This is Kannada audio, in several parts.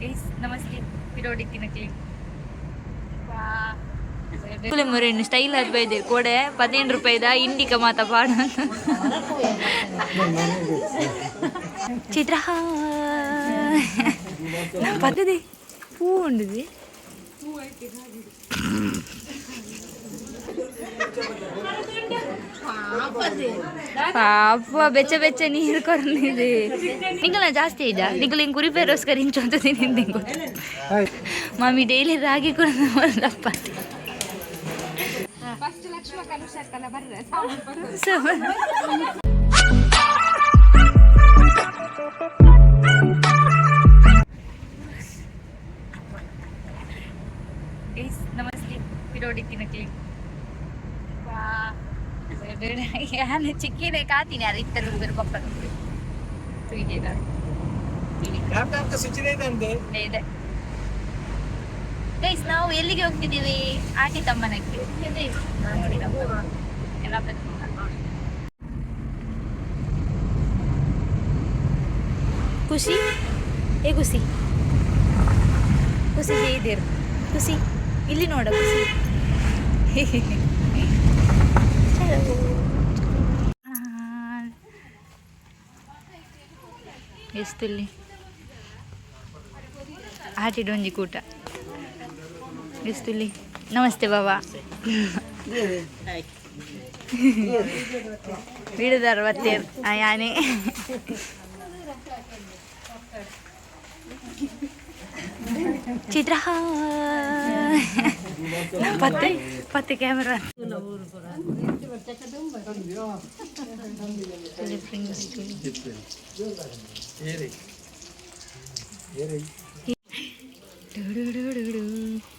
ಗೈಸ್ ನಮಸ್ತೆ ಪಿರೋಡಿಕ್ಕಿನ ಕ್ಲೀನ್ ಮರೇನು ಸ್ಟೈಲ್ ಆಗಿ ಬೈದಿರು ಕೋಡೆ 15 ರೂಪಾಯಿದ ಇಂಡಿಕ ಮಾತ ಪಾಡ ಚಿತ್ರ ಪದ್ಧತಿ ಪೂ ಉಂಡಿದೆ ಪಾಪ ಬೆಚ್ಚ ಬೆಚ್ಚ ನೀರು ಕೊರನಿದೆ ನಿಂಗಲ್ಲ ಜಾಸ್ತಿ ಇದ್ದ ನಿಂಗಲ್ ಹಿಂಗೆ ಕುರಿಪೇರೋಸ್ಕರ ಹಿಂಚೊಂತೀನಿ ನಿಂಗೆ ಮಮ್ಮಿ ಡೈಲಿ ರಾಗಿ ಕೊಡಪ್ಪ ನಮಸ್ತೆ ಪಿರೋಡಿಕ್ಕಿನ ಕ್ಲೀನ್ ನಾನು ಚಿಕ್ಕಿನೇ ಕಾತೀನಿ ಯಾರು ಇತ್ತಲು ಪಪ್ಪ ಇದೆ ಗೈಸ್ ನಾವು ಎಲ್ಲಿಗೆ ಹೋಗ್ತಿದ್ದೀವಿ ಆಂಟಿ ತಮ್ಮನಕ್ಕೆ ಖುಷಿ ಏ ಖುಷಿ ಖುಷಿ ಹೇಗಿದ್ದೀರು ಖುಷಿ ಇಲ್ಲಿ ನೋಡ ಖುಷಿ ಎಷ್ಟಲ್ಲಿ ಆಟಿಡೊಂಜಿ ಕೂಟ ಎಷ್ಟಲ್ಲಿ ನಮಸ್ತೆ ಬಾಬಾ ಬಿಡದಾರ ಬತ್ತೇರು ಯಾನೇ ಚಿತ್ರ ಪತ್ತೆ ಪತ್ತೆ ಕ್ಯಾಮರಾ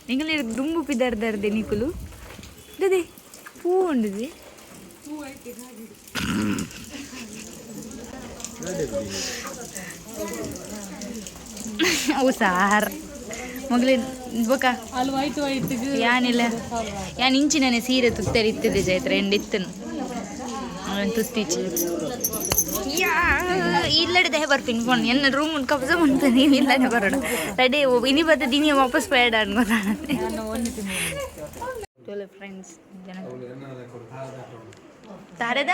ನಿಂಗಲೇ ದುಂಬು ಪಿದಾರ್ದಾರ್ದೆ ನಿಕುಲು ಅದೇ ಪೂ ಉಂಡಿದೆ ಅವು ಸಾರ್ ಮಗಳೇ ಬೊಕ ಯಾನಿಲ್ಲ ಯಾನ್ ಇಂಚಿನೇ ಸೀರೆ ತುತ್ತರಿ ಇತ್ತಿದೆ ಚೈತ್ರ ಎಂಡಿತ್ತನು ತುಸ್ತೀಚಿ ಇಲ್ಲಡೆ ಬರ್ತೀನಿ ಫೋನ್ ಎನ್ನ ರೂಮ್ ಕಬ್ಜ ಮಾಡ್ತೀನಿ ನೀವು ಇಲ್ಲದೆ ಬರೋಣ ರೆಡಿ ಇನಿ ಬತ್ತ ದಿನಿ ವಾಪಸ್ ಬೇಡ ಅನ್ಕೋತಾನೆ ಫ್ರೆಂಡ್ಸ್ ಜನ ತಾರದ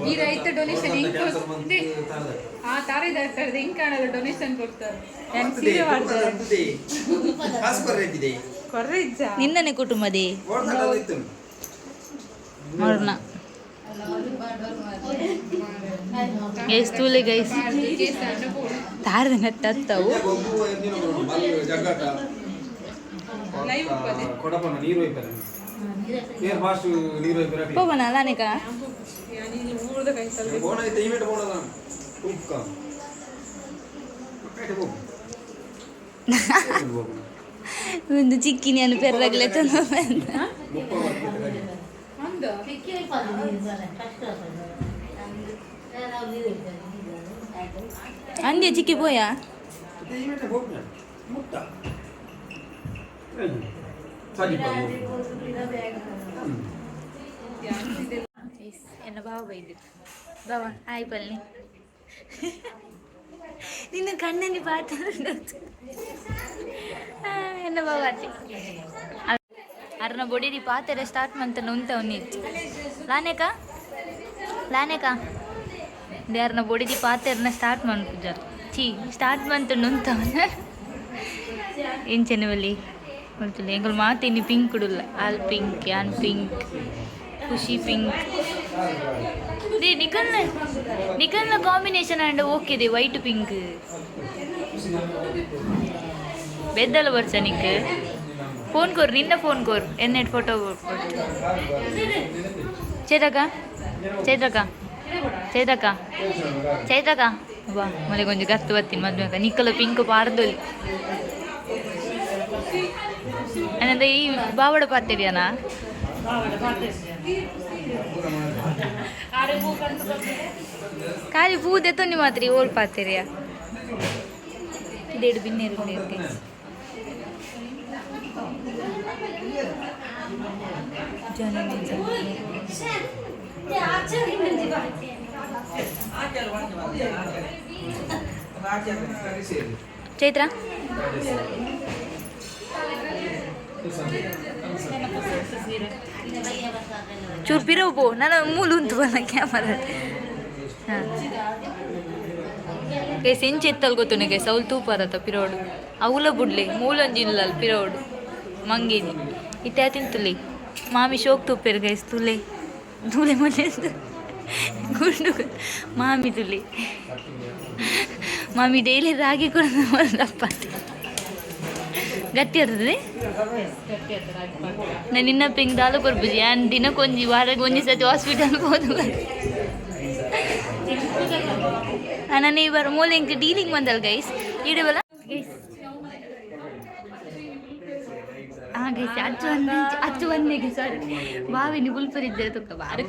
ಈ ರೈತ ಡೊನೇಷನ್ ಹಿಂಗ್ ಕಾಣಲ್ಲ ಡೊನೇಷನ್ ಕೊಡ್ತಾರೆ ನಿನ್ನನೆ ಕುಟುಂಬದೇ ಮರ್ನ ಎಸ್ತೂಲೆ ಗೈಸ್ ತಾರದ ನೆಟ್ಟವು ಪವನ ಅಲಾನಿಕ ಒಂದು ಚಿಕ್ಕಿನಿಯನ್ನು ಪೆರ್ರಗಲೆ ಅಂದ್ಯ ಚಿಕ್ಕಿ ಪೋಯಾ ಎನ್ನ ಬಾವ ಬೈದಿತ್ತು ಬಾವ ಆಯ್ ಪಲ್ನಿ ನಿನ್ನ ಕಣ್ಣಲ್ಲಿ ಪಾಠ ಎನ್ನ ಬಾವ ಆಚೆ ಅರ್ನ ಬೊಡಿರಿ ಪಾತೆರೆ ಸ್ಟಾರ್ಟ್ ಮಂತನ ಉಂತ ಉನ್ನಿತ್ತು ಲಾನೇಕ ಯಾರನ್ನ ಬೊಡಿದಿ ಪಾತೆರ್ನ ಸ್ಟಾರ್ಟ್ ಮಾಡ್ಪುಜ ಸ್ಟಾರ್ಟ್ ಮಂತನ ಉಂತ ಎಂಚೆನವಲ್ಲಿ ಗೊತ್ತಿಲ್ಲ ಎಂಗಳು ಮಾತೇನಿ ಪಿಂಕ್ ಉಡುಲ್ಲ ಆಲ್ ಪಿಂಕ್ ಯಾನ್ ಪಿಂಕ್ ಖುಷಿ ಪಿಂಕ್ ನಿಕಲ್ನ combination and okay white pink ಬೆದ್ದಲ ಬರ್ಸ ನಿಕ್ ಫೋನ್ ಕೋರ್ ನಿನ್ನ ಫೋನ್ ಕೋರ್ ಎನ್ನೆಟ್ ಫೋಟೋ ಚೈತ್ರಕ ಬಾ ಮಳೆ ಕೊಂಚ ಗತ್ತು ಬರ್ತೀನಿ ಮದ್ವೆ ನಿಕ್ಕಲ ಪಿಂಕ್ ಪಾರ್ದೊಲಿ ಅನ್ನಂದ್ರೆ ಈ ಬಾವಡ ಪಾತಿರಿಯಾನಾ ಖಾಲಿ ಪೂ ದೆತ್ತೊಂದು ಮಾತ್ರ ಓಲ್ ಪಾತಿರಿಯಾ ದೇಡು ಬಿನ್ನೇರು ಜನ ಚೈತ್ರ ಚೂರು ಪಿರವು ಪೋ ನಾನು ಮೂಲು ಉಂಟು ಬಲ್ಲ ಕ್ಯಾಮರಾ ಹಾಂ ಗೈಸ್ ಎಂಚ ಎತ್ತಲ್ ಗೊತ್ತು ಗೈಸ್ ಅವಳು ತೂಪಾರತ್ತ ಪಿರೋಡು ಅವಳ ಬುಡ್ಲೆ ಮೂಲೊಂಜಿಲ್ಲ ಪಿರೋಡು ಮಂಗಿನಿ ಇತ್ತೆ ತಿಂತುಲಿ ಮಾಮಿ ಶೋಕ್ ತುಪ್ಪೇರು ಗೈಸ್ ತುಲೆ ತುಲೆ ಮೊನ್ನೆ ಗುಂಡು ಮಾಮಿ ತುಲಿ ಮಾಮಿ ಡೈಲಿ ರಾಗಿ ಕೊಡಪ್ಪ ಗಟ್ಟಿ ಇರ್ತದೆ ನಾನು ಇನ್ನ ಪಿಂಗ್ ದಾಲು ಬರ್ಬುಜಿ ಆ್ಯಂಡ್ ದಿನಕ್ಕೊಂಜಿ ವಾರಕ್ಕೆ ಒಂಜಿ ಸತಿ ಹಾಸ್ಪಿಟಲ್ಗೆ ಹೋದ ನಾನು ಇವರು ಮೂಲೆ ಇಂಕ ಡೀಲಿಂಗ್ ಬಂದಲ್ಲ ಗೈಸ್ ಇಡವಲ್ಲ ಗೈಸ್ ಹಾಂ ಗೈಸ್ ಅಚ್ಚು ಒಂದಿಗೆ ಸಾರಿ ಬಾವಿನಿ ಗುಲ್ಪರಿದ್ದರೆ ತುಕ್ಕ ಬಾರಿ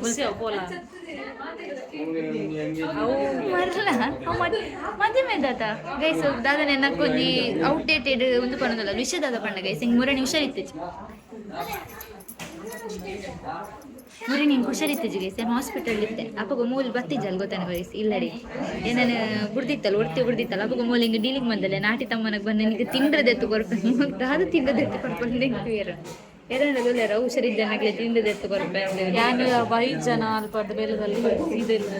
ಮರಲ ಮದುವೆ ಮೇದಾತ ಗೈಸ್ ದಾದನೆ ನಕ್ಕೊಂಜಿ ಔಟ್ಡೇಟೆಡ್ ಒಂದು ಪಣ್ಣದಲ್ಲ ವಿಷಯದಾದ ಪಂಡ ಗೈಸ್ ಹಿಂಗೆ ಮೂರನೇ ಹುಷಾರಿತ್ತೀಜಿ ಮೂರನೇ ಹುಷಾರಿತ್ತೀಜಿ ಗೈಸ್ ಏನು ಹಾಸ್ಪಿಟಲ್ ಇತ್ತೆ ಅಪ್ಪಗ ಮೂಲ ಬತ್ತಿಜಲ್ ಗೊತ್ತಾನೆ ಗೈಸ್ ಇಲ್ಲಡಿ ಏನೇನು ಬುಡ್ದಿತ್ತಲ್ಲ ಬುಡ್ದಿತ್ತಲ್ಲ ಅಪ್ಪಗ ಮೂಲ ಹಿಂಗೆ ಡೀಲಿಂಗ್ ಬಂದಲ್ಲ ನಾಟಿ ತಮ್ಮನಕ್ಕೆ ಬಂದು ನಿನಗೆ ತಿಂಡ್ರದೆತ್ತು ಕೊರಪೆ ಅದು ತಿಂಡದೆತ್ತು ಕೊರಪೆ ಎರಡಲ್ಲ ಹುಷಾರಿದ್ದನಾಗಲೇ ತಿಂಡದೆತ್ತು ಕೊರಪೆ ಯಾನು ಜನ ಅಲ್ಪ ಬೆಲ್ಲದಲ್ಲಿ ಇದಿಲ್ಲ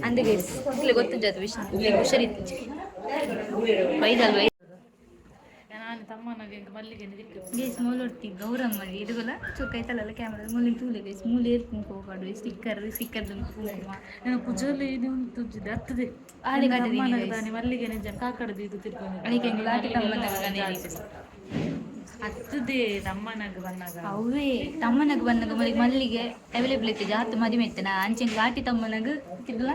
ಅಂದ ಗೈಸ್ ಇಲ್ಲಿ ಗೊತ್ತಿದ್ದದು ವಿಷಯ ಇಲ್ಲಿ ಹುಷಾರಿತ್ತೀಜಿ ವೈದಲ್ವ ನಾನು ತಮ್ಮನಿಗೆ ಮಲ್ಲಿಗೆ ಗೈಸ್ ಮೂಲೊಡ್ತಿ ಗೌರಮ್ಮ ಇದುಗಲ್ಲ ಚೊಕ್ಕೈತಲ್ಲ ಕ್ಯಾಮ್ರಾ ಮೂಲಿಗೆ ತೂಲೆ ಗೈಸ್ ಮೂಲೆ ಏರ್ಕೊಂಡು ಹೋಗಾಡು ಸ್ಟಿಕ್ಕರ್ ನಾನು ಪುಜೋಲಿ ಇದು ತುಜ್ಜಿದೆ ಹತ್ತದೆ ಆಲೆ ಕಾಟದಿ ಮಲ್ಲಿಗೆ ನಿಜ ಕಾಕಡದು ಇದು ತಿರ್ಕೊಂಡು ಅದಕ್ಕೆ ಲಾಟಿ ತಮ್ಮನ ಹತ್ತದೆ ತಮ್ಮನಗ ಬಂದಾಗ ಅವೇ ತಮ್ಮನಗ ಬಂದಾಗ ಮಲ್ಲಿಗೆ ಅವೈಲೇಬಲ್ ಇತ್ತು ಜಾತ್ ಮದುವೆ ಇತ್ತನ ಅಂಚೆಂಗೆ ಲಾಟಿ ತಮ್ಮನಗ ತಿರ್ಗಲ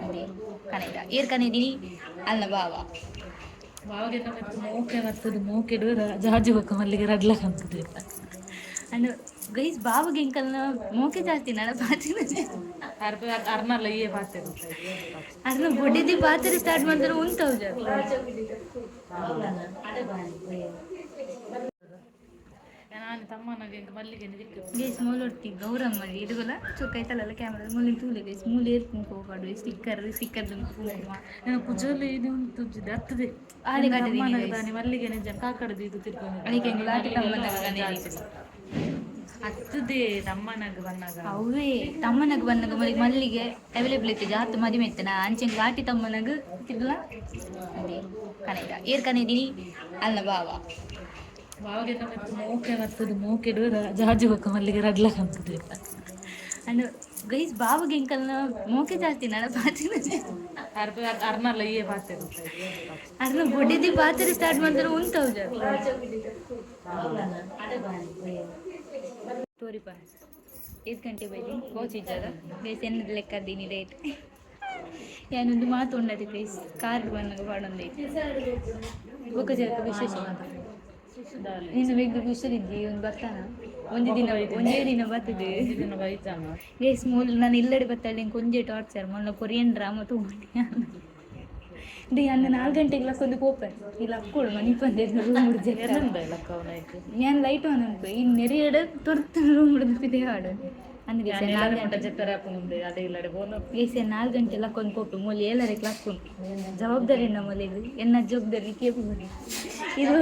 ಅದೇ ಕನೆದ ಏರ್ ಕನೆದೀನಿ ಅಲ್ಲ ಬಾವ ಬಾವಿಗೆ ಮೋಕೆ ಬರ್ತದೆ ಮೋಕೆಡು ಜಾಜಿ ಹೋಗ ಮಲ್ಲಿಗೆ ರಡ್ಲಕ್ಕೆ ಅಂತದೆ ಅಂಡ್ ಗೈಸ್ ಬಾವಿಗೆ ಇಂಕಲ್ನ ಮೋಕೆ ಜಾಸ್ತಿ ನಡ ಪಾತಿನ ಅರ್ನಲ್ಲ ಏ ಪಾತೆ ಅರ್ನ ಬೊಡ್ಡಿದಿ ಪಾತ್ರೆ ಸ್ಟಾರ್ಟ್ ಮಾಡ್ತಾರೆ ಉಂಟವು ನಾನು ತಮ್ಮನಿಗೆ ಮಲ್ಲಿಗೆ ಗೈಸ್ ಮೂಲೊಡ್ತಿ ಗೌರಮ್ಮ ಇದುಗಲ್ಲ ಚೊಕ್ಕೈತಲ್ಲ ಕ್ಯಾಮ್ರಾ ಮೂಲಿಗೆ ತೂಲೆ ಗೈಸ್ ಮೂಲೆ ಏರ್ಕೊಂಡು ಹೋಗಾಡು ಸ್ಟಿಕ್ಕರ್ ನಾನು ಪುಜೋಲಿ ಇದು ತುಜ್ಜಿದೆ ಹತ್ತದೆ ಆಲೆ ಕಾಟದಿ ಮಲ್ಲಿಗೆ ನಿಜ ಕಾಕಡದು ಇದು ತಿರ್ಕೊಂಡು ಅದಕ್ಕೆ ಲಾಟಿ ತಮ್ಮನ ಹತ್ತದೆ ತಮ್ಮನಗ ಬಂದಾಗ ಅವೇ ತಮ್ಮನಗ ಬಂದಾಗ ಮಲ್ಲಿಗೆ ಅವೈಲೇಬಲ್ ಇತ್ತು ಜಾತ್ ಮದುವೆ ಇತ್ತನ ಅಂಚೆಂಗೆ ಲಾಟಿ ತಮ್ಮನಗ ತಿರ್ಗಲ ಅದೇ ಕನೆದ ಏರ್ ಕನೆದೀನಿ ಅಲ್ಲ ಬಾವ ಬಾವಿಗೆ ಮೋಕೆ ಬರ್ತದೆ ಮೋಕೆಡು ಜಾಜಿ ಹೋಗ ಮಲ್ಲಿಗೆ ರಡ್ಲಕ್ಕೆ ಅಂತದೆ ಅಂಡ್ ಗೈಸ್ ಬಾವಿಗೆ ಇಂಕಲ್ನ ಮೋಕೆ ಜಾಸ್ತಿ ನಡ ಪಾತಿನ ಅರ್ನಲ್ಲ ಏ ಪಾತೆ ಅರ್ನ ಬೊಡ್ಡಿದಿ ಪಾತ್ರೆ ಸ್ಟಾರ್ಟ್ ಮಾಡ್ತಾರೆ ಉಂಟವು ತೋರಿಪ 5 ಗಂಟೆ ಬೈದಿ ಗೋಚಿದ್ದಾರ ಗೈಸ್ ಎನ್ನದ ಲೆಕ್ಕ ದೀನಿ ರೇಟ್ ಏನೊಂದು ಮಾತು ಉಂಡತಿ ಗೈಸ್ ಕಾರ್ಡ್ ಬಂದಾಗ ಬಾಡೊಂದೈತಿ ಒಕ್ಕ ಜರಕ ವಿಶೇಷ ನೀನು ಬೇಗ ಹುಷಾರಿದ್ದಿ ಒಂದು ಬರ್ತಾನ ಒಂದೇ ದಿನ ಬರ್ತದೆ ಗೈಸ್ ಮೂಲ ನಾನು ಇಲ್ಲಡೆ ಬರ್ತಾಳೆ ಕೊಂಚೆ ಟಾರ್ಚರ್ ಮೊನ್ನೆ ಕೊರಿಯನ್ ಡ್ರಾಮಾ ತಗೊಂಡು ಡಿ ಅಂದ 4 ಗಂಟೆಗೆ ಲಕ್ಕೊಂದು ಕೋಪ ಇಲ್ಲ ಅಕ್ಕೋಳು ಮನೆ ಬಂದೆ ರೂಮ್ ഞാൻ ലൈറ്റ് വന്നു ഈ നെറിയട തുറത്ത് റൂം ഇടുന്നിപ്പിതേ ആട് అందుకే 4 గంటల చెప్పారు అదే ఇల్లడే పోను గేసే 4 గంటల కొని కోపు మూలి 7 క్లాక్ కొని ಜವಾಬ್ದಾರಿ ನಮ್ಮಲ್ಲಿ ಇದು ಎನ್ನ ಜವಾಬ್ದಾರಿ ಕೇಪು ಬರಿ ಇದು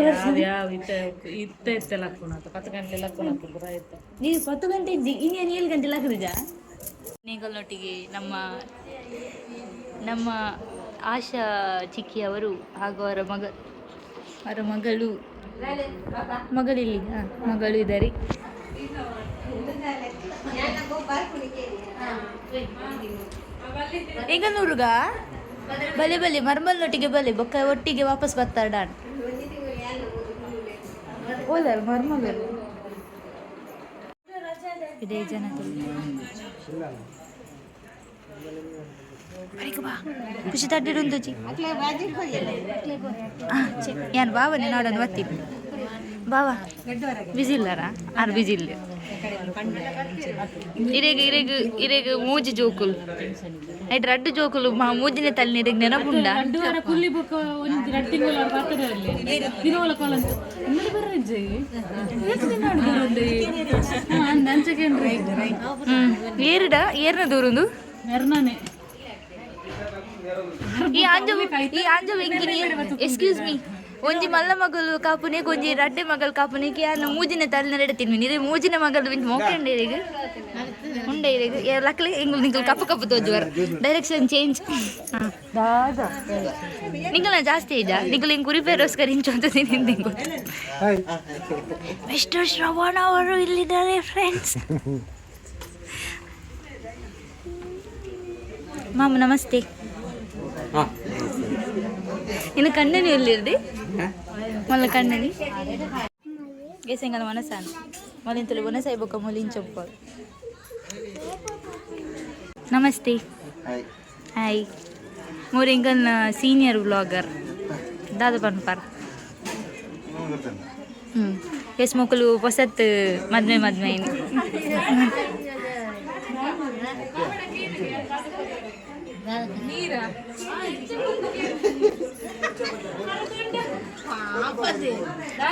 ಇತ್ತೆ ಲಕ್ಕೋಣ 10 ಗಂಟೆ ಲಕ್ಕೋಣ ಬರಾಯ್ತು ನೀ 10 ಗಂಟೆ ಇದ್ದಿ ಇನ್ನೇನು 7 ಗಂಟೆ ಲಕ್ಕದಜಾ ನೇಗಲ್ನೊಟ್ಟಿಗೆ ನಮ್ಮ ಆಶಾ ಚಿಕ್ಕಿಯವರು ಹಾಗೂ ಅವರ ಮಗಳಿಲ್ಲಿ ಮಗಳು ಇದ್ದಾರೆ ಈಗ ನೂರುಗ ಬಲೆ ಮರ್ಮಲ್ನೊಟ್ಟಿಗೆ ಬಲೆ ಬೊಕ್ಕ ಒಟ್ಟಿಗೆ ವಾಪಸ್ ಬರ್ತಾರೆ ಡಾನ್ ಓದಲ್ಲ ಮರ್ಮಲ್ ಇದೇ ಜನದಲ್ಲಿ ಖುಷಿ ತಡ್ಡಿಡು ಉಂತುಜಿ ಯಾನು ಬಾವನೆ ನೋಡೋದು ಬರ್ತೀನಿ ಬಾವಾ ಬಿಸಿ ಇಲ್ಲಾರ ಆರು ಬಿಸಿ ಇಲ್ಲ ಇರೇಗ ಮೂಜಿ ಜೋಕುಲು ಐಟ್ ರಡ್ಡು ಜೋಕುಲು ಮೂಜಿನ ತಲೆ ನೀರಿಗೆ ನೆನಪುಂಡ ಕುಲ್ಲಿ ಬೊಕ್ಕ ಒಂದು ರಡ್ಡು ತಿಂಗಳು ಬರ್ತಾರೆ ದಿನವಳ ಕಾಲ ಏರ್ನ ದೂರಂದು ಎರ್ನಾನೆ ಈ ಆಂಜ ಎಕ್ಸ್ಕ್ಯೂಸ್ ಮೀ ಒಂಜಿ ಮಲ್ಲ ಮಗಲು ಕಾಪುನೆ ಒಂಜಿ ರಡ್ಡೆ ಮಗಲ್ ಕಾಪುನೆಗೆ ಯಾರು ಮೂಜಿನ ತಲೆ ನೆರಡ್ತೀನಿ ನೀರೇ ಮೂಜಿನ ಮಗಲು ಮೋಕೆಂಡೆ ಉಂಡೆ ಲಕ್ಲೆ ಎಂಗ್ಲು ನಿಂಗಲ್ ಕಪ್ಪು ತೋಜುವರ್ ಡೈರೆಕ್ಷನ್ ಚೇಂಜ್ ದಾದ ನಿಂಗಲ ಜಾಸ್ತಿ ಇದ್ದ ನಿಂಗಲ್ ಹಿಂಗೆ ಕುರಿಪೇರೋಸ್ಕರ ಹಿಂಚೊಂತೀನಿ ನಿಂಗು ಮಿಸ್ಟರ್ ಶ್ರವಣ ಅವರು ಇಲ್ಲಿದ್ದಾರೆ ಫ್ರೆಂಡ್ಸ್. ಮಾಮ ನಮಸ್ತೆ. ಇನ್ನು ಕಣ್ಣನಿ ಎಲ್ಲಿರ್ದಿ ಮಲ್ಲ ಕಣ್ಣನಿ ಗೆಸಂಗನ ಮನಸ್ಸಾನ ಮೊಲಿಂತಲು ಮನಸ್ಸಾಯಿ ಬೊಕ್ಕ ಮೊಲಿಂಚಪ್ಪ. ನಮಸ್ತೆ. ಹಾಯ್ ಮೂರಿಂಗಲ್ ಸೀನಿಯರ್ ವ್ಲಾಗರ್ ದಾದ ಪನ್ಪಾರ್. ಎಸ್ ಮಕ್ಕಳು ಹೊಸತ್ ಮದ್ವೆ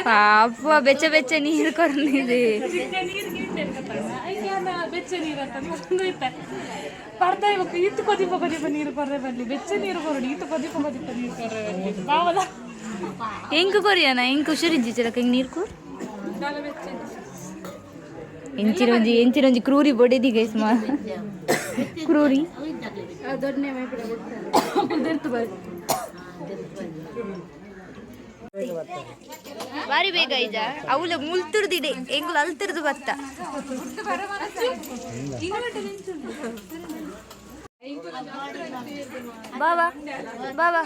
ಪಾಪ ಬೆಚ್ಚ ನೀರು ಕೊರಲಿದೆ. ಬೆಚ್ಚ ನೀರು ಬರ್ತಾ ಇವಾಗ ಇತ್ತು ಕೊದಿಪ ನೀರು ಕೊರ್ರೆ ಬರ್ಲಿ ಬೆಚ್ಚ ನೀರು ಕೊರಡಿ ಇತ್ತು ಕೊದಿಪ ನೀರು ಕೊರ್ರೆ ಬರ್ಲಿ ಬಾವಲ ಹೆಂಗೆ ಕೊರಿಯಾನ ಹೆಂಗೆ ಹುಷಾರಿದ್ದಿಚ್ಚಲಕ್ಕ ಹಿಂಗೆ ನೀರು ಕೊರ್ ಎಂಚಿರೊಂಜಿ ಕ್ರೂರಿ ಬೊಡೆದಿ ಗೈಸ್ ಮಾ ಕ್ರೂರಿ ಬಾರಿ ಬೇಗ ಇದ ಅವಳ ಮುಲ್ತಿರ್ದಿದೆ ಎಂಗ್ಳು ಅಲ್ತಿರ್ದು ಬತ್ತ ಬಾವಾ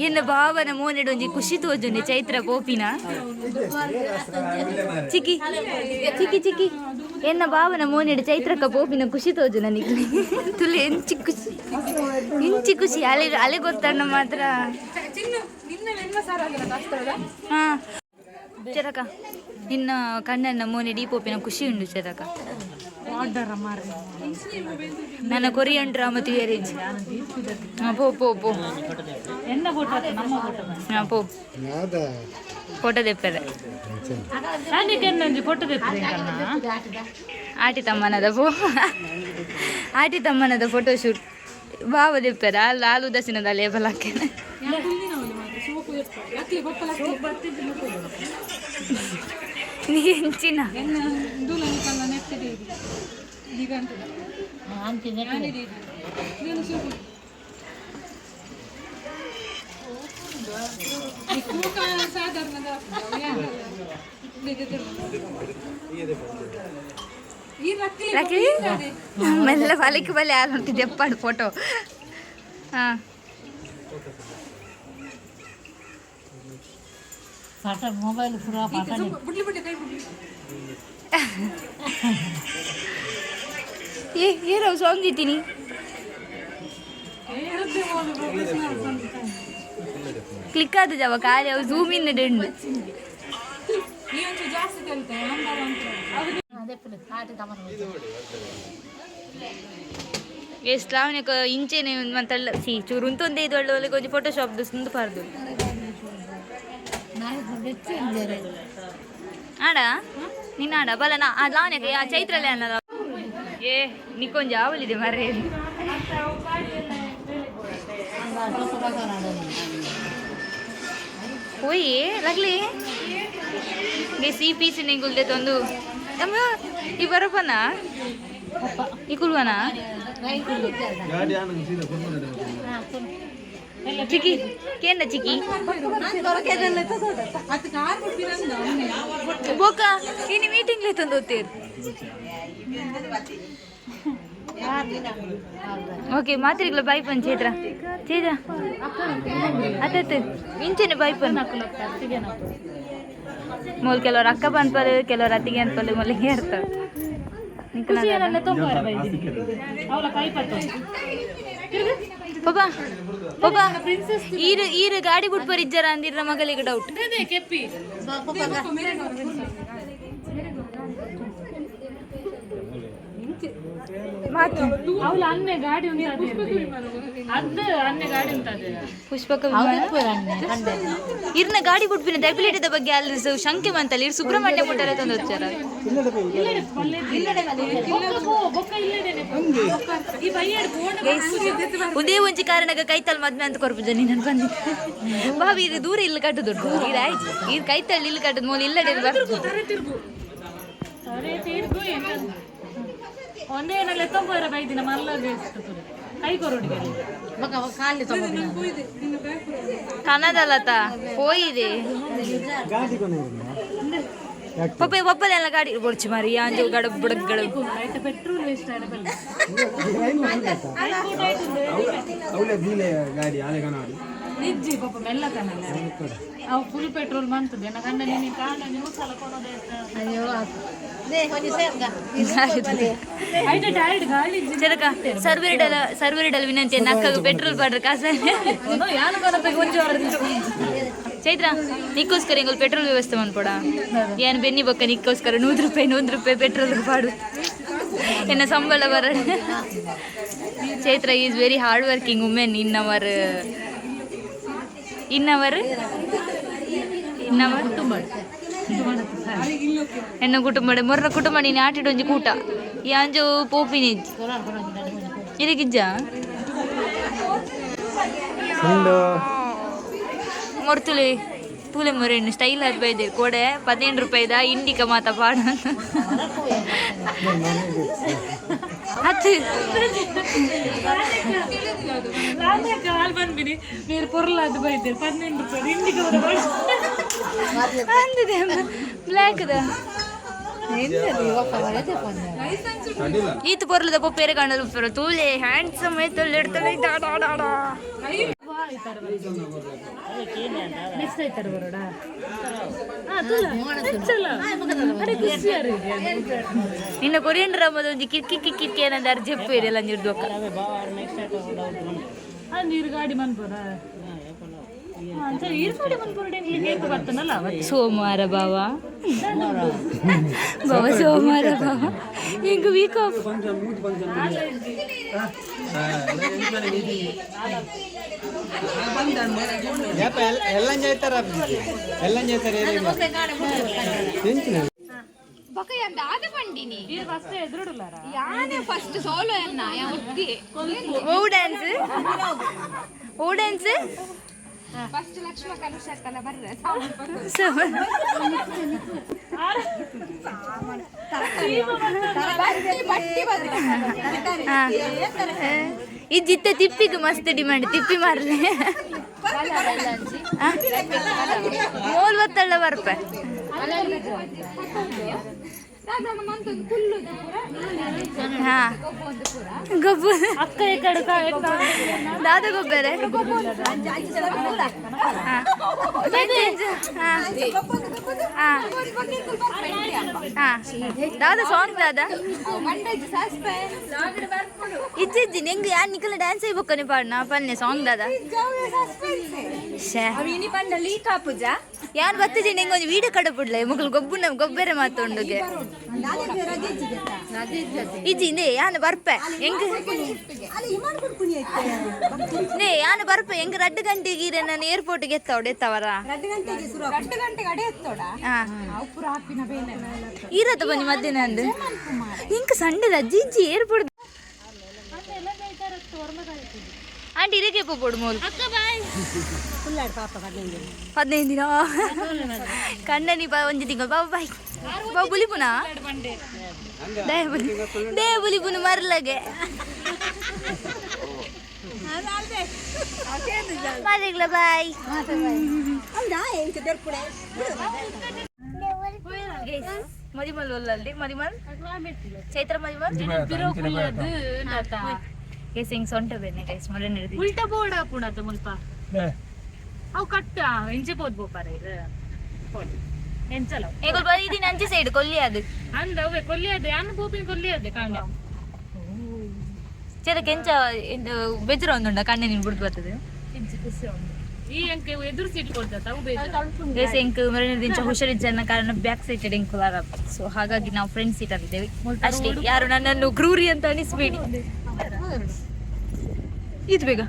ಎನ್ನ ಬಾವನ ಮೋನೆಡೊಂಜಿ ಖುಷಿ ತೋಜುಂಡೆ ಚೈತ್ರ ಪೋಪಿನ ಚಿಕ್ಕಿ ಎನ್ನ ಬಾವನ ಮೋನೆಡು ಚೈತ್ರಕ್ಕ ಪೋಪಿನ ಖುಷಿ ತೋಜು ನನಗೆ ತುಳಿ ಇಂಚಿ ಖುಷಿ ಅಲೆ ಗೊತ್ತಣ್ಣ ಮಾತ್ರ. ಹಾ ಚರಕ ನಿನ್ನ ಕಣ್ಣನ್ನ ಮೋನೆಡಿ ಪೋಪಿನ ಖುಷಿ ಉಂಡು ಚರಕ. ನನ್ನ ಕೊರಿಯನ್ ಡ್ರಾಮಾ ಥಿಯರೀಸ್ ಪೋ ಫೋಟೋ ತೆಪ್ಪದೆ ಆಟಿ ತಮ್ಮನದ ಫೋಟೋ ಶೂಟ್ ಬಾವ ತೆಪ್ಪದ ಲಾಲು ದಸಿನದ ಲೇಬಲ್ ಹಾಕೇನೆ. ಹೆಂಚಿನ ಮೆಲ್ಲ ಬಲಿಕ್ಕೆ ಬಲೆ ಯಾರು ಹೊಂಟಿದ್ದೆ ಎಪ್ಪಾಡು ಫೋಟೋ. ಹಾಂ ಮೊಬೈಲ್ ಏರೋ ಸೋಂದಿದ್ದೀನಿ ಕ್ಲಿಕ್ ಆದ ಜಾವ ಖಾಲಿ ಅವು ಝೂಮ್ ಇನ್ ಡೆಂಡು ಎಷ್ಟು ಲಾವಣ್ಯಕ ಇಂಚೆನೆ ಮಂತಲ್ಲ ಸಿ ಚೂರು ಉಂತೊಂದೇ ಇದು ಒಳ್ಳೆ ಕೊಂಚ ಫೋಟೋಶಾಪ್ದು ಸುಂದು ಪಾರ್ದು ಆಡ ನಿನ್ನ ಆಡ ಬಲ ನಾ ಆ ಲಾವಣ್ಯಕ ಆ ಚೈತ್ರಲ್ಲೇ ಅನ್ನಲ್ಲ ಏ ನಿಕ್ಕೊಂಜಿ ಆವಲಿದೆ ಮರ್ರೆ ಹೋಯಿ ಲಗ್ಲಿ ಸಿ ಪೀಸ್ ನಿಂಗುಲ್ದೆ ತಂದು ಅಮ್ಮ ಈ ಬರಪ್ಪನ ಈ ಕುಲ್ವನ ಚಿಕ್ಕಿ ಕೇಂದ್ರ ಚಿಕ್ಕಿ ಬೋಕ ಇನ್ನು ಮೀಟಿಂಗ್ಲೇ ತಂದು ಓದ್ತೀರಿ ಓಕೆ ಮಾತ್ರಿಗಳ ಬಾಯ್ಪನ್ ಚೇತ್ರ ಅತ್ತ ಇಂಚೆನೆ ಬಾಯ್ಪನ್ ಮೊಲ್ ಕೆಲವ್ರು ಅಕ್ಕ ಬಂದ್ಪಲ್ಲೆ ಕೆಲವ್ರು ಅತ್ತಿಗೆ ಅನ್ಪಲ್ಲೆ ಮೊಲ್ಲಿಗೆ ಇರ್ತಾರೆ ಪಾಪಾ ಪಾಪಾ ಈರು ಗಾಡಿ ಬಿಟ್ಟು ಬರಿದ್ದಾರ ಅಂದಿರ ಮಗಳಿಗೆ ಡೌಟ್ ಕೆಪ್ಪಿ ಮಾತು ಅವಳು ಅನ್ನೆ ಗಾಡಿ ಉಂಟದೆ ಅದು ಅನ್ನೆ ಗಾಡಿ ಉಂಟದೆ ಪುಷ್ಪಕ ಇರ್ನ ಗಾಡಿ ಬಿಟ್ಬಿನ ದೆಬಿಲಿಟದ ಬಗ್ಗೆ ಅಲ್ಲಿ ಶಂಕೆ ಬಂತಲ್ಲ ಇರ್ ಸುಬ್ರಹ್ಮಣ್ಯ ಮುಟ್ಟರೆ ತಂದು వచ్చాರ ಉದೇ ಒಂಜಿ ಕಾರಣಗ ಕೈತಲ್ ಮದ್ಮೆ ಅಂತ ಕೊರ್ಪು ಜನ ನಾನು ಬಂದಿ ಬಾವಿ ಇದು ದೂರ ಇಲ್ಲಿ ಕಟ್ಟುದು ಇದಾಯ್ತು ಇದು ಕೈತಲ್ಲಿ ಇಲ್ಲಿ ಕಟ್ಟುದು ಮೂಲ ಇಲ್ಲಡೆ ಒಂದೇ ಏನೆಲ್ಲ ತೊಂಬರ ಬೈದಿನ ಮಲ್ಲಗೆ ಕೈ ಕೊರೋಡಿಗೆ ಕನ್ನದಲ್ಲತ ಹೋಯಿದೆ ಪಪ್ಪ ಒಪ್ಪಲೆಲ್ಲ ಗಾಡಿ ಬೊಡ್ಚಿ ಮಾರಿ ಅಂಜು ಗಡ ಬುಡಕ್ ಗಡ ಪೆಟ್ರೋಲ್ ವೇಸ್ಟ್ ನಿಜ್ಜಿ ಪಾಪ ಮೆಲ್ಲ ಕನ್ನಲ್ಲ ಅವು ಫುಲ್ ಪೆಟ್ರೋಲ್ ಮಂತದೆ ನನ್ನ ಗಂಡ ನೀನು ಕಾಂಡ ನೀವು ಸಲ ಕೊಡೋದೇ ಸರ್ವರಿಡಲ್ ವಿನಂತಿ ನಕ್ಕಗ ಪೆಟ್ರೋಲ್ ಪಡ್ರ ಕಾಸ ಚೈತ್ರ ನಿಕ್ಕೋಸ್ಕರ ಎಂಗಲ್ ಪೆಟ್ರೋಲ್ ವ್ಯವಸ್ಥೆ ಮನ್ಪೋಡ ಏನ್ ಬೆನ್ನಿ ಬೊಕ್ಕ ನಿಕ್ಕೋಸ್ಕರ 100 ರೂಪಾಯಿ ಪೆಟ್ರೋಲ್ ಪಾಡು ಎನ್ನ ಸಂಬಳ ಬರ Chaitra is very hard working women in our ಎನ್ನ ಕುಟುಂಬ ಮೊರ್ರ ಕುಟುಂಬ ನೀನು ಆಟಿಡೊಂಜಿ ಕೂಟ ಈ ಅಂಜು ಪೋಪಿನಿಜ್ಜಿ ಇದಕ್ಕಿಜ್ಜ ಮೊರ್ತುಲೆ ತೂಲೆ ಮೊರೇನು ಸ್ಟೈಲ್ ಆಗಿ ಬೈದೇರು ಕೊಡೆ 15 ರೂಪಾಯಿದ ಇಂಡಿಕ ಮಾತ ಪಾಡ ಕಾಲ್ ಬಂದ್ಬಿಡಿ ನೀರು ಪೊರ್ಲಾದ ಬೈದೇರು 15 ರೂಪಾಯಿ ಇಂಡಿಕ ಅಂದಿದೆ ಬ್ಲ್ಯಾಕ್ದ ಈತ ಪೊರ್ಲದ ಪೊಪ್ಪೇರೆ ಕಾಣಲು ತೂಲೆ ಹ್ಯಾಂಡ್ಸಮ್ ಐತಲ್ಲಿ ಇಡ್ತಾನೆ ನಿನ್ನ ಕೊರಿಯನ್ ಡ್ರಾಮದ ಒಂಜಿ ಕಿರ್ಕಿ ಏನಂದ ಅರ್ಜೆಪ್ಪು ಇರಲ್ಲ ಅಂಜಿರ್ದೋಕ ನೀರು ಗಾಡಿ ಮನ್ಪೋದ ಸೋಮವಾರ ಬಾವ ಸೋಮವಾರ ಬಾವ ಹೆಂಗ ವೀಕ್ ಆಫ್ ఫస్ట్ సోలో అన్నా ఓ డాన్స్ ఫస్ట్ లక్ష్మ కలుషక్కల ಬರ್ರೆ ಈ ಜಿತ್ತ ತಿಪ್ಪಿಗೆ ಮಸ್ತ್ ಡಿಮಾಂಡ್ ತಿಪ್ಪಿ ಮಾರ್ಲೆ ಮೋಲ್ ಬತ್ತಳ್ಳ ಬರ್ಪ ಹಾ ಗೊಬ್ಬ ಅಕ್ಕ ಈ ಕಡೆ ದಾದ ಗೊಬ್ಬರ ದಾದ ಸಾಂಗ್ ದಾದ ಇಜ್ಜಿ ನಿಂಗೆ ಯಾರು ನಿಕಲ ಡ್ಯಾನ್ಸ್ అయిపోకని పాడినా పన్నే సాంగ్ దాదా ಯಾರು ಬತ್ತಿಜಿ ನಿಂಗೆ ಒಂದು ವೀಡಿಯೋ ಕಡಪುಡ್ಲೆ ಮಕ್ಕಳು ಗೊಬ್ಬರ ಮಾತೊಂಡುಗೆ ಇಜ್ಜಿ ನೇ ಯಾನು ಬರ್ಪೆ ಹೆಂಗ್ ನೇ ಯಾನು ಬರ್ಪೆ ಹೆಂಗ್ 2 ಗಂಟೆಗೆ ನಾನು ಏರ್ಪೋರ್ಟ್ಗೆ ಎತ್ತವರ ಇರತ್ತ ಬನ್ನಿ ಮಧ್ಯಾಹ್ನ ಅಂದು ಹಿಂಗೆ ಸಂಡೆದ ಅಜ್ಜಿ ಏರ್ಪೋರ್ಟ್ ಆಂಟಿ ಇದಕ್ಕೆ ಪೋಡು ಮೋಲ್ 15 ದಿನ ಕಣ್ಣನಿ ಒಂಜಿ ತಿಂಗಳು ಬಾಬಾ ಬಾಯ್ ಬಾಬು ಬುಲಿಪುನ ದೇ ಬುಲಿಪುನ ಮರಲಗೆ ಮಾರಿಗ್ಲ ಬಾಯ್ ಮದಿಮಲ್ ಒಲ್ಲಲ್ದಿ ಮದಿಮಲ್ ಚೈತ್ರ ಮದಿಮಲ್ ಹಿಂಗ್ ಸೊಂಟ ಬೇನೆ ಗೈಸ್ ಮೊಳೆ ನಡೆದಿ ಉಲ್ಟಾ ಬೋರ್ಡ್ ಹಾಪುಣತ ಮುಲ್ಪ ಅವು ಕಟ್ಟ ಇಂಚೆ ಪೋದ್ ಬೋಪಾರ ಇದು ಎಂಚಲ ಏಗಲ್ ಬರೀದಿನ ಅಂಚೆ ಸೈಡ್ ಕೊಲ್ಲಿ ಅದು ಅಂದ ಅವೇ ಕೊಲ್ಲಿ ಅದೆ ಅನ್ನ ಬೋಪಿನ ಕೊಲ್ಲಿ ಅದೆ ಕಾಂಡ ಚೇತಕ್ಕೆ ಎಂಚ ಬೆಜ್ರ ಒಂದುಂಡ ಕಣ್ಣೆ ನೀನು ಬಿಡ್ದು ಬರ್ತದೆ ಎಂಕ್ ಮರಣಿಂಚ ಹುಷಾರಿದ್ದ ಕಾರಣ ಬ್ಯಾಕ್ ಸೈಟೆಡ್ ಎಂಕ್ ಸೊ ಹಾಗಾಗಿ ನಾವು ಫ್ರಂಟ್ ಸೀಟ್ ಆಗಿದ್ದೇವೆ ಅಷ್ಟೇ. ಯಾರು ನನ್ನನ್ನು ಕ್ರೂರಿ ಅಂತ ಅನಿಸ್ಬೇಡಿ. ಇದು ಬೇಗ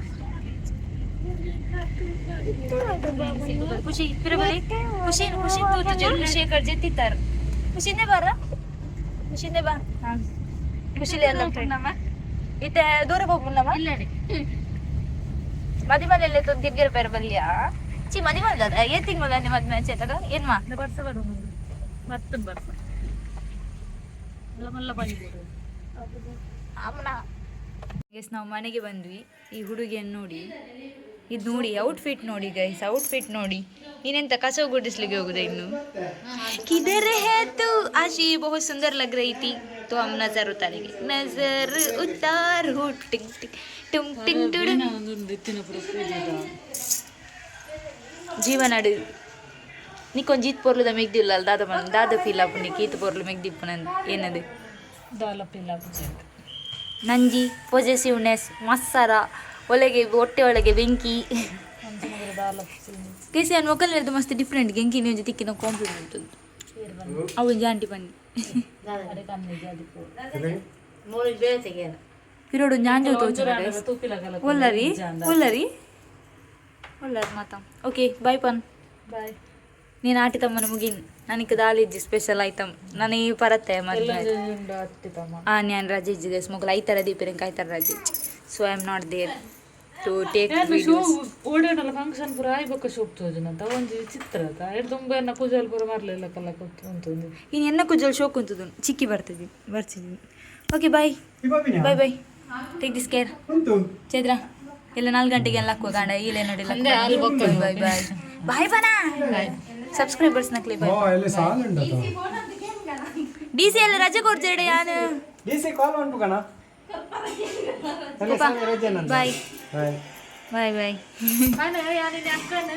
ಖುಷಿ ಪಿರಬಲಿ ಖುಷಿ ಖುಷಿ ತೂತು ಜರು ಶೇಖರ್ ಜೆತ್ತಿತ್ತಾರ ಖುಷಿನೇ ಬಾರ ಖುಷಿನೇ ಬಾ ಖುಷಿಲೇ ಅಲ್ಲ ಇತ್ತೆ ದೂರ ಹೋಗ್ಬಿಡಮ್ಮ ಮದಿ ಮನೆಯಲ್ಲೇ ತಿರ್ಗಿರ ಬೇರೆ ಬಲ್ಲಿಯಾ ಚಿ ಮದಿ ಮಲ್ದ ಏನ್ ತಿಂಗಳ ಮದ್ಮೆ ಚೇತದ ಏನ್ ಮಾ ನಾವು ಮನೆಗೆ ಬಂದ್ವಿ. ಈ ಹುಡುಗಿಯನ್ನು ನೋಡಿ, ಇದು ನೋಡಿ ಔಟ್ಫಿಟ್ ನೋಡಿ ಗೈಸ್, ಔಟ್ಫಿಟ್ ನೋಡಿ. ನೀನೆಂತ ಕಸವು ಗುಡಿಸ್ಲಿಕ್ಕೆ ಹೋಗುದ ಇನ್ನು ಕಿದರ್ ಹೇ ತು ಆಶಿ ಬಹುತ್ ಸುಂದರ್ ಲಗ್ ರही थी तो हम नजर उतारेंगे नजर उतार हो टिंग टिंग टुम टिंग टुडुम ಜೀವನಾಡು ನೀಕೊಂದು ಪೊರ್ಲುದ ಮೆಗ್ದಿಲ್ಲ ಅಲ್ಲ ದಾದ ಫೀಲ್ ಆಪು ನೀ ಕೀತು ಪೊರ್ಲು ಮೆಗ್ದಿಪ್ಪನ ಏನದು ನಂಜಿ ಪೊಸೆಸಿವ್ನೆಸ್ ಮತ್ಸರ ಒಳಗೆ ಹೊಟ್ಟೆ ಒಳಗೆ ಬೆಂಕಿ ಕೇಸಿ ಅನ್ ಮೊಕಲ್ನದ್ದು ಮಸ್ತ್ ಡಿಫ್ರೆಂಟ್ ಗೆಂಕಿ ನೀವು ತಿಕ್ಕಿನ ಕಾಂಪ್ಲಿಮೆಂಟ್ ಅವು ಜಾಂಟಿ ಬನ್ನಿ ಪಿರೋಡು ಜಾಂಜೋ ತೋಚು ಒಲ್ಲರಿ ಒಲ್ಲರಿ ಒಲ್ಲರಿ ಮಾತಾ ಓಕೆ ಬಾಯ್ ಪನ್ ಬಾಯ್ ನೀನು ಆಟಿತಮ್ಮನ ಮುಗಿನ್ ನನಗೆ ದಾಲಿಜ್ಜಿ ಸ್ಪೆಷಲ್ ಐಟಮ್ ನನಗೆ ಪರತ್ತೆ ಮತ್ತೆ ನಾನು ರಜೆ ಇದ್ದಿದ್ದೆ ಸ್ಮೋಕಲ್ ಐತರ ದೀಪಿರಂಕ ಐತರ ರಜೆ so I am not there to take videos ಓಡಾಡಲ್ಲ ಫಂಕ್ಷನ್ ಪೂರ ಆಯ್ಬಕ್ಕ ಶೋಕ್ತೋಜನ ಅಂತ ಒಂದು ಚಿತ್ರ ಎಡ್ ತುಂಬ ಎನ್ನ ಕುಜಲ್ ಪೂರ ಮಾರ್ಲಿಲ್ಲ ಕಲ್ಲ ಕೂತು ಇನ್ನು ಎನ್ನ ಕುಜಲ್ ಶೋಕ್ ಕುಂತದು ಚಿಕ್ಕಿ ಬರ್ತಿದ್ವಿ okay bye bye bye take this care Chaitra ಎಲ್ಲ 4 ಗಂಟೆಗೆ ಎಲ್ಲ ಹಾಕುವ ಗಾಂಡ ಇಲ್ಲೇ ನೋಡಿಲ್ಲ ಬಾಯ್ ಬಾಯ್ ಬಾಯ್ ಬನಾ ಸಬ್ಸ್ಕ್ರೈಬರ್ಸ್ ನಕ್ಲಿ ಬಾಯ್ ಡಿಸಿ ಎಲ್ಲ ರಜೆ ಕೊಡ್ತೇಡೆ ಯಾನು ಡಿಸಿ ಕಾಲ್ ಉಂಟು ಕಣ ಬಾಯ್ ಬಾಯ್ ಬಾಯ್ ಅಕ್ಕನ